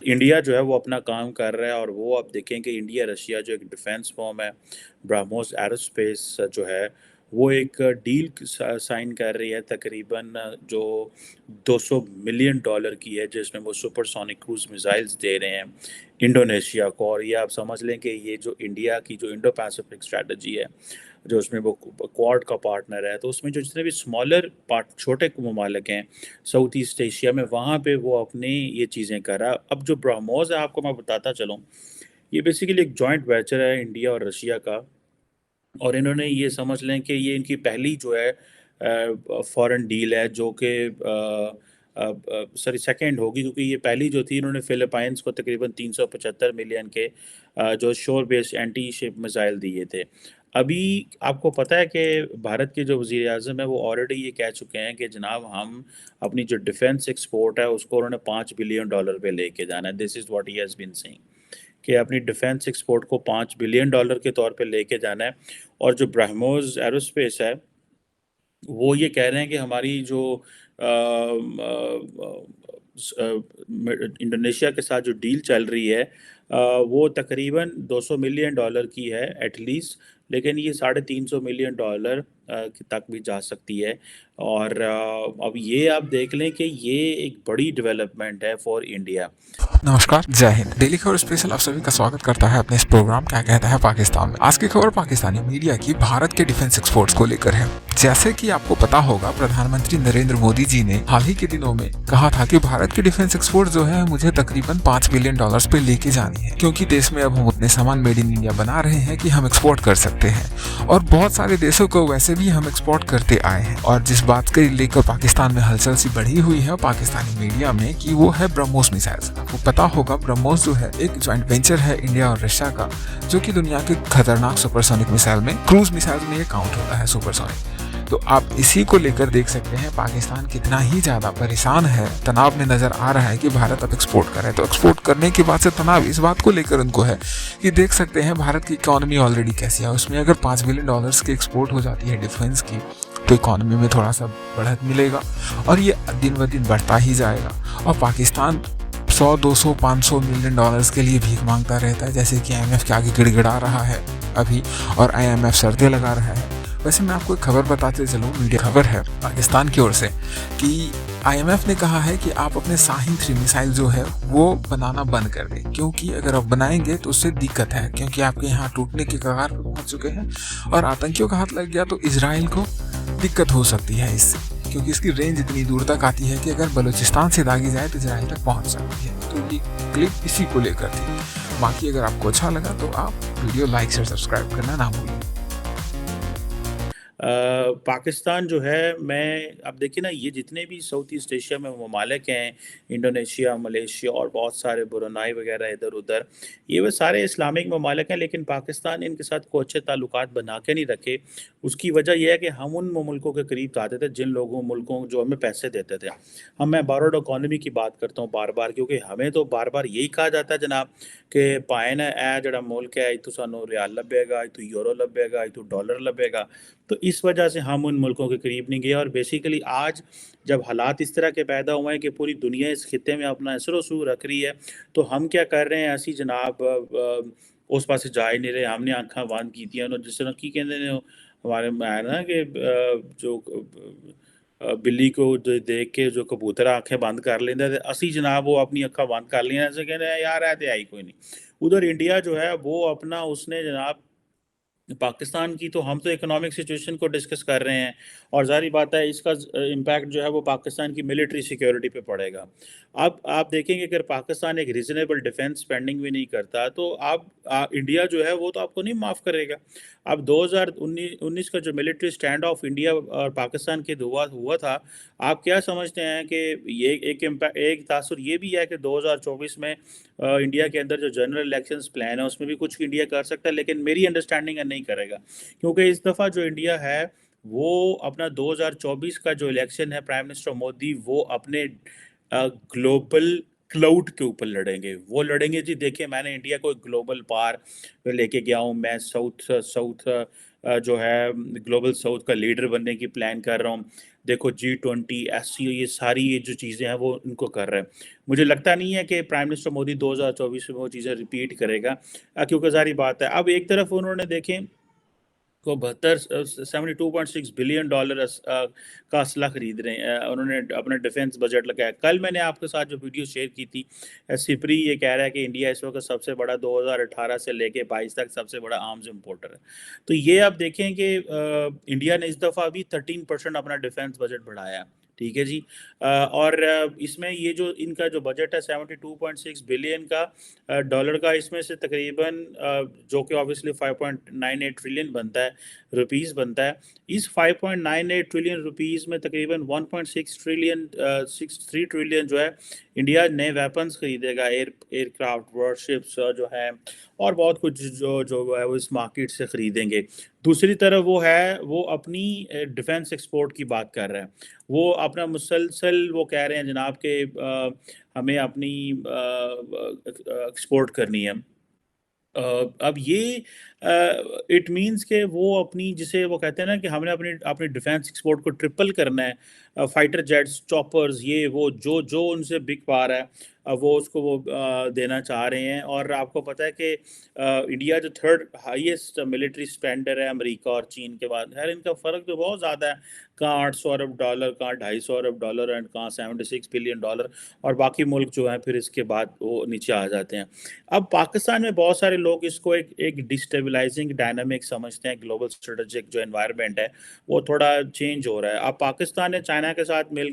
India जो है वो अपना काम कर रहा है और वो आप देखें कि इंडिया रशिया जो एक डिफेंस फर्म है, ब्राह्मोस एरोस्पेस जो है वो एक डील साइन कर रही है तकरीबन जो 200 मिलियन डॉलर की है, जिसमें वो सुपरसोनिक क्रूज मिसाइल्स दे रहे हैं इंडोनेशिया को। और ये आप समझ लें कि ये जो इंडिया की जो इंडो पैसिफिक स्ट्रेटजी है, जो उसमें वो क्वाड का पार्टनर है, तो उसमें जो जितने भी स्मॉलर पार्ट छोटे ममालिक हैं साउथ ईस्ट एशिया में, वहाँ पे वो अपने ये चीज़ें कर रहा है। अब जो ब्रह्मोस है, आपको मैं बताता चलूँ, ये बेसिकली एक जॉइंट वेंचर है इंडिया और रशिया का। और इन्होंने ये समझ लें कि ये इनकी पहली जो है फॉरेन डील है, जो कि सॉरी सेकंड होगी, क्योंकि ये पहली जो थी इन्होंने फिलीपाइंस को तकरीबन 375 मिलियन के जो शोर बेस्ड एंटी शिप मिसाइल दिए थे। अभी आपको पता है कि भारत के जो वज़ीर आज़म है वो ऑलरेडी ये कह चुके हैं कि जनाब हम अपनी जो डिफेंस एक्सपोर्ट है उसको उन्होंने $5 बिलियन पे लेके जाना है। This is what he has been saying कि अपनी डिफेंस एक्सपोर्ट को $5 बिलियन के तौर पे लेके जाना है। और जो ब्रह्मोस एरोस्पेस है वो ये कह रहे हैं कि हमारी जो इंडोनेशिया के साथ जो डील चल रही है वो तकरीबन $200 मिलियन की है एटलीस्ट, लेकिन ये $350 मिलियन तक भी जा सकती है। और अब ये आप देख लें कि ये एक बड़ी डेवलपमेंट है फॉर इंडिया। नमस्कार, जय हिंद। डेली खबर स्पेशल आप सभी का स्वागत करता है अपने इस प्रोग्राम क्या कहता है पाकिस्तान में। आज की खबर पाकिस्तानी मीडिया की भारत के डिफेंस एक्सपोर्ट्स को लेकर है। जैसे कि आपको पता होगा, प्रधानमंत्री नरेंद्र मोदी जी ने हाल ही के दिनों में कहा था कि भारत की डिफेंस एक्सपोर्ट जो है मुझे तकरीबन $5 बिलियन पे लेके जानी है, क्योंकि देश में अब हम उतने सामान मेड इन इंडिया बना रहे हैं कि हम एक्सपोर्ट कर सकते हैं। और बहुत सारे देशों को वैसे भी हम एक्सपोर्ट करते आए हैं। और जिस बात को लेकर पाकिस्तान में हलचल सी बढ़ी हुई है पाकिस्तानी मीडिया में कि वो है ब्रह्मोस मिसाइल्स। आपको पता होगा ब्रह्मोस जो है एक जॉइंट वेंचर है इंडिया और रशिया का, जो कि दुनिया के खतरनाक सुपरसोनिक मिसाइल में, क्रूज मिसाइल में ये काउंट होता है सुपरसोनिक। तो आप इसी को लेकर देख सकते हैं पाकिस्तान कितना ही ज्यादा परेशान है, तनाव में नजर आ रहा है कि भारत अब एक्सपोर्ट कर रहा है। तो एक्सपोर्ट करने के बाद से तनाव इस बात को लेकर उनको है कि देख सकते हैं भारत की इकोनॉमी ऑलरेडी कैसी है। उसमें अगर $5 बिलियन की एक्सपोर्ट हो जाती है डिफेंस की, तो इकोनॉमी में थोड़ा सा बढ़त मिलेगा और ये दिन ब दिन बढ़ता ही जाएगा। और पाकिस्तान 100, 200, $500 मिलियन के लिए भीख मांगता रहता है, जैसे कि IMF के आगे गिड़गिड़ा रहा है अभी, और IMF शर्तें लगा रहा है। वैसे मैं आपको एक खबर बताते चलूँ, मीडिया खबर है पाकिस्तान की ओर से कि IMF ने कहा है कि आप अपने शाहीन 3 मिसाइल जो है वो बनाना बंद कर दें, क्योंकि अगर आप बनाएंगे तो उससे दिक्कत है, क्योंकि आपके यहाँ टूटने के कगार पर पहुंच चुके हैं और आतंकियों का हाथ लग गया तो इजराइल को दिक्कत हो सकती है इससे, क्योंकि इसकी रेंज इतनी दूर तक आती है कि अगर बलूचिस्तान से दागी जाए तो इजराइल तक पहुंच सकती है। तो ये क्लिप इसी को लेकर थी। बाकी अगर आपको अच्छा लगा तो आप वीडियो लाइक शेयर सब्सक्राइब करना ना भूलें। पाकिस्तान जो है, मैं अब देखिए ना, ये जितने भी साउथ ईस्ट एशिया में ममालिक हैं, इंडोनेशिया, मलेशिया और बहुत सारे ब्रुनाई वगैरह इधर उधर, ये वो सारे इस्लामिक ममालिक हैं, लेकिन पाकिस्तान इनके साथ कोई अच्छे ताल्लुकात बना के नहीं रखे। उसकी वजह यह है कि हम उन मुल्कों के करीब जाते थे जिन मुल्कों जो हमें पैसे देते थे। मैं बारोड इकोनॉमी की बात करता हूँ बार बार, क्योंकि हमें तो बार बार यही कहा जाता है जनाब कि पाए ना ए जड़ा मुल्क है, इतू सानू रियाल लभेगा, इतू यूरो लभेगा, इतू डॉलर लभेगा। तो इस वजह से हम उन मुल्कों के करीब नहीं गए। और बेसिकली आज जब हालात इस तरह के पैदा हुए हैं कि पूरी दुनिया इस खित्ते में अपना असर वसूल रख रही है, तो हम क्या कर रहे हैं, ऐसी जनाब उस पास जा ही नहीं रहे। हमने आंखा बंद की जिस तरह की कहते हैं हमारे में है ना कि जो बिल्ली को देख के जो कबूतर आंखें बंद कर लेंगे, असी जनाब वो अपनी अखा बंद कर लिया, ऐसे कहते हैं यार है आई कोई नहीं। उधर इंडिया जो है वो अपना उसने जनाब पाकिस्तान की, तो हम तो इकोनॉमिक सिचुएशन को डिस्कस कर रहे हैं और ज़ाहिर बात है इसका इम्पैक्ट जो है वो पाकिस्तान की मिलिट्री सिक्योरिटी पे पड़ेगा। अब आप देखेंगे अगर पाकिस्तान एक रीज़नेबल डिफेंस स्पेंडिंग भी नहीं करता, तो आप इंडिया जो है वो तो आपको नहीं माफ़ करेगा। अब 2019 का जो मिलिट्री स्टैंड ऑफ इंडिया और पाकिस्तान के हुआ हुआ था, आप क्या समझते हैं कि ये एक तासुर ये भी है कि 2024 में इंडिया के अंदर जो जनरल इलेक्शंस प्लान है उसमें भी कुछ इंडिया कर सकता है, लेकिन मेरी अंडरस्टैंडिंग है नहीं करेगा, क्योंकि इस दफ़ा जो इंडिया है वो अपना 2024 का जो इलेक्शन है, प्राइम मिनिस्टर मोदी वो अपने ग्लोबल क्लाउड के ऊपर लड़ेंगे। वो लड़ेंगे जी, देखिए मैंने इंडिया को एक ग्लोबल पार लेके गया हूँ, मैं साउथ साउथ जो है ग्लोबल साउथ का लीडर बनने की प्लान कर रहा हूँ। देखो G20, SCO, ये जो चीज़ें हैं वो इनको कर रहे हैं। मुझे लगता नहीं है कि प्राइम मिनिस्टर मोदी 2024 में वो चीज़ें रिपीट करेगा, क्योंकि ज़ाहिर बात है अब एक तरफ उन्होंने देखें को 72.6 बिलियन डॉलर का असला खरीद रहे हैं। उन्होंने अपना डिफेंस बजट लगाया। कल मैंने आपके साथ जो वीडियो शेयर की थी, सिप्री ये कह रहा है कि इंडिया इस वक्त सबसे बड़ा 2018 से लेके 22 तक सबसे बड़ा आर्म्स इम्पोर्टर है। तो ये आप देखें कि इंडिया ने इस दफ़ा भी 13% अपना डिफेंस बजट बढ़ाया, ठीक है जी। और इसमें ये जो इनका जो बजट है 72.6 बिलियन का डॉलर का, इसमें से तकरीबन जो कि ऑब्वियसली 5.98 ट्रिलियन बनता है, रुपीस बनता है। इस 5.98 ट्रिलियन रुपीस में तकरीबन 1.6 ट्रिलियन 63 ट्रिलियन जो है इंडिया नए वेपन्स खरीदेगा, एयरक्राफ्ट, वॉरशिप्स जो है, और बहुत कुछ जो जो है वो इस मार्केट से खरीदेंगे। दूसरी तरफ वो अपनी डिफेंस एक्सपोर्ट की बात कर रहा है। वो अपना मुसलसल वो कह रहे हैं जनाब के हमें अपनी एक्सपोर्ट करनी है। अब ये इट मीन्स कि वो अपनी, जिसे वो कहते हैं ना कि हमने अपनी अपनी डिफेंस एक्सपोर्ट को ट्रिपल करना है। फाइटर जेट्स, चॉपर्स, ये वो जो जो उनसे बिक पा रहा है वो उसको वो देना चाह रहे हैं। और आपको पता है कि इंडिया जो थर्ड हाईएस्ट मिलिट्री स्पेंडर है अमेरिका और चीन के बाद, खैर इनका फ़र्क तो बहुत ज़्यादा है, कहाँ 800 अरब डॉलर, कहाँ 250 अरब डॉलर, एंड कहाँ 76 बिलियन डॉलर, और बाकी मुल्क जो हैं फिर इसके बाद वो नीचे आ जाते हैं। अब पाकिस्तान में बहुत सारे लोग इसको एक डिस्टेबलाइजिंग डायनामिक समझते हैं। ग्लोबल स्ट्रेटेजिक जो एनवायरनमेंट है वो थोड़ा चेंज हो रहा है। अब पाकिस्तान ने चाइना के साथ मिल